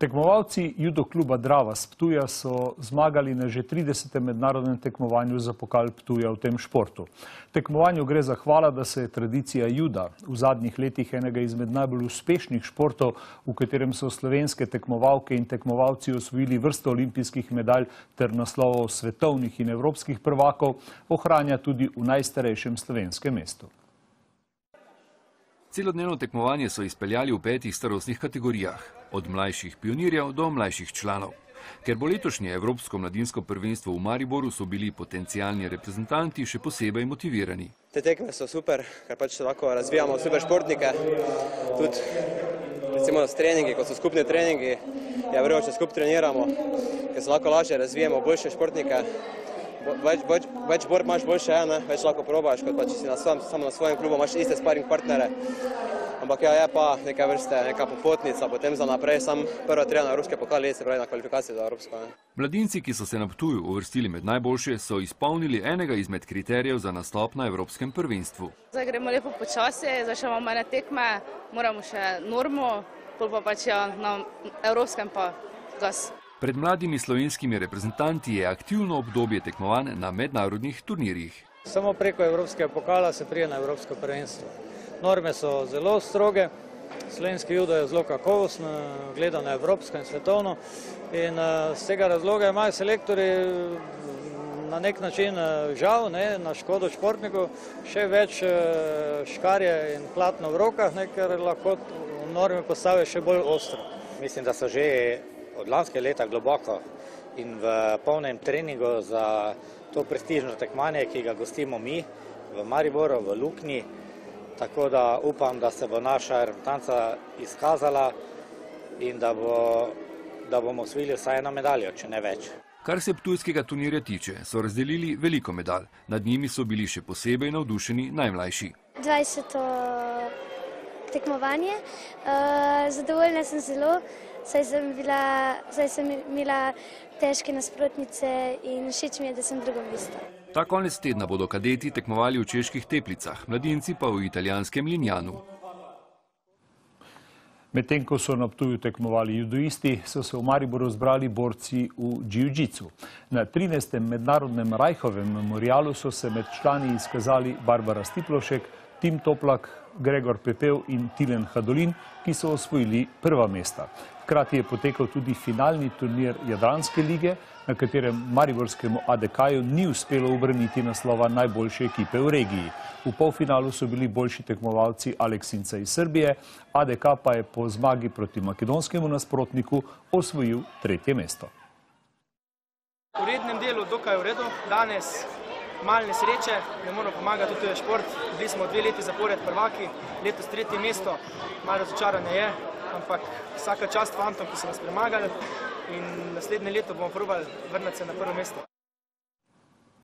Tekmovalci judo kluba Drava z Ptuja so zmagali na že 30. mednarodnem tekmovanju za pokal Ptuja v tem športu. Tekmovanju gre za hvala, da se je tradicija juda v zadnjih letih enega izmed najbolj uspešnih športov, v katerem so slovenske tekmovalke in tekmovalci osvojili vrsto olimpijskih medalj ter naslovov svetovnih in evropskih prvakov, ohranja tudi v najstarejšem slovenskem mestu. Celodnevno tekmovanje so izpeljali v 5 starostnih kategorijah, od mlajših pionirjev do mlajših članov. Ker bo letošnje Evropsko mladinsko prvenstvo v Mariboru, so bili potencialni reprezentanti še posebej motivirani. Te tekme so super, ker pač lahko razvijamo super športnike. Tudi recimo s treningi, ko so skupni treningi, je vrlo, če skupaj treniramo, ker se lahko lažje razvijamo boljše športnike. Več borb imaš boljše, več lahko probaš, kot pa če si samo na svojem klubu, imaš iste sparing partnere. Ampak ja, je pa neka vrste, neka popotnica, potem za naprej, sam prva treba na evropske pokali, se pravi na kvalifikacije za evropsko. Mladinci, ki so se na Ptuju uvrstili med najboljše, so izpolnili enega izmed kriterijev za nastop na evropskem prvenstvu. Zdaj gremo lepo počasi, zdaj še imamo ene tekme, moramo še normo, pol pa pač na evropskem pa gas. Pred mladimi slovenskimi reprezentanti je aktivno obdobje tekmovanj na mednarodnih turnirjih. Samo preko evropskega pokala se pride na evropsko prvenstvo. Norme so zelo stroge, slovenski judo je zelo kakovostno, gleda na evropsko in svetovno. In z tega razloga imajo selektori na nek način žal, na škodo športnikov, še več škarje in platno v rokah, ker lahko norme postavijo še bolj ostro. Mislim, da so že od lanskega leta globoko in v polnem treningu za to prestižno tekmovanje, ki ga gostimo mi v Mariboru, v Luknji. Tako da upam, da se bo naša reprezentanca izkazala in da bomo osvojili vsaj eno medaljo, če ne več. Kar se ptujskega turnirja tiče, so razdelili veliko medalj. Nad njimi so bili še posebej navdušeni najmlajši. 20. tekmovanje. Zadovoljna sem zelo, saj sem imela težke nasprotnice in všeč mi je, da sem drugo mesto. Ta konec tedna bodo kadeti tekmovali v čeških Teplicah, mladinci pa v italijanskem Lignanu. Medtem ko so na Ptuju tekmovali judoisti, so se v Mariboru zbrali borci v džiu-džicu. Na 13. mednarodnem Rajhovem memorialu so se med člani izkazali Barbara Stiplošek, Tim Toplak, Gregor Pepel in Tilen Hadolin, ki so osvojili prva mesta. Hkrati je potekal tudi finalni turnir Jadranske lige, na katerem mariborskemu ADK-ju ni uspelo ubraniti naslova najboljše ekipe v regiji. V polfinalu so bili boljši tekmovalci Aleksinca iz Srbije, ADK pa je po zmagi proti makedonskemu nasprotniku osvojil 3. mesto. V rednem delu dokaj v redu, danes malo nesreče, ne moramo pomagati, tudi šport. Bili smo 2 leti zapored prvaki, letos 3. mesto, malo razočaranje je, ampak vsaka čast fantom, ki so nas premagali in naslednje leto bomo probali vrniti se na prvo mesto.